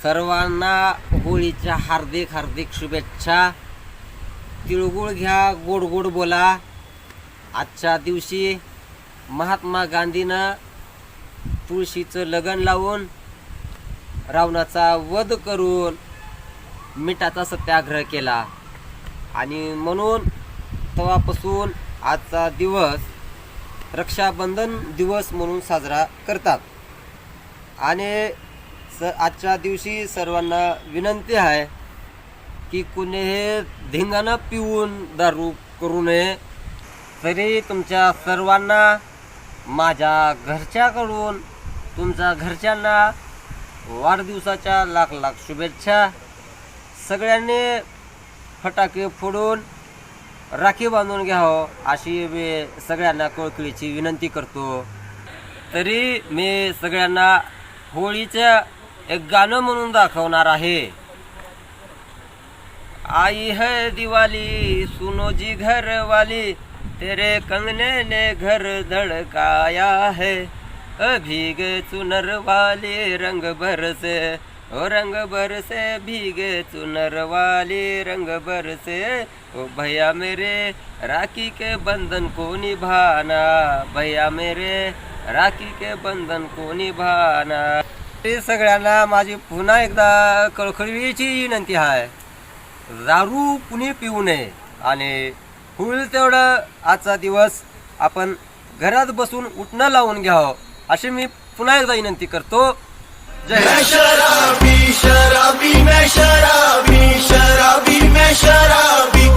सर्वांना होळीच्या हार्दिक हार्दिक शुभेच्छा। तिळगुळ घ्या, गोड गोड बोला। आजच्या दिवशी महात्मा गांधीनं तुळशीचं लगन लावून रावणाचा वध करून मिठाचा सत्याग्रह केला आणि म्हणून तेव्हापासून आजचा दिवस रक्षाबंधन दिवस म्हणून साजरा करतात। आणि आजच्या दिवशी सर्वांना विनंती आहे की कुणीही धिंगाणा पिऊन दारू करू नये। तरी तुमच्या सर्वांना माझ्या घरच्याकडून तुमच्या घरच्यांना वाढदिवसाच्या लाख लाख शुभेच्छा। सगळ्यांनी फटाके फोडून राखी बांधून घ्यावं अशी मी सगळ्यांना कळकळीची विनंती करतो। तरी मी सगळ्यांना होळीचं एक गाणं म्हणून दाखवणार आहे। आई है दिवाली सुनो जी घर वाली, तेरे कंगने ने घर धड़काया है। भीगे चुनर वाली रंग बरसे, ओ रंग बरसे भीगे चुनर वाली रंग बरसे। ओ भैया मेरे राखी के बंधन को निभाना, भैया मेरे राखी के बंधन को निभाना। सगळ्यांना माझी पुन्हा एकदा कळकळीची विनंती आहे, दारू कुणी पिऊ नये आणि होईल तेवढं आजचा दिवस आपण घरात बसून उठणं लावून घ्यावं अशी मी पुन्हा एकदा विनंती करतो। जय हिंद। शराबी शराबी मैं शराबी शराबी मैं शराबी।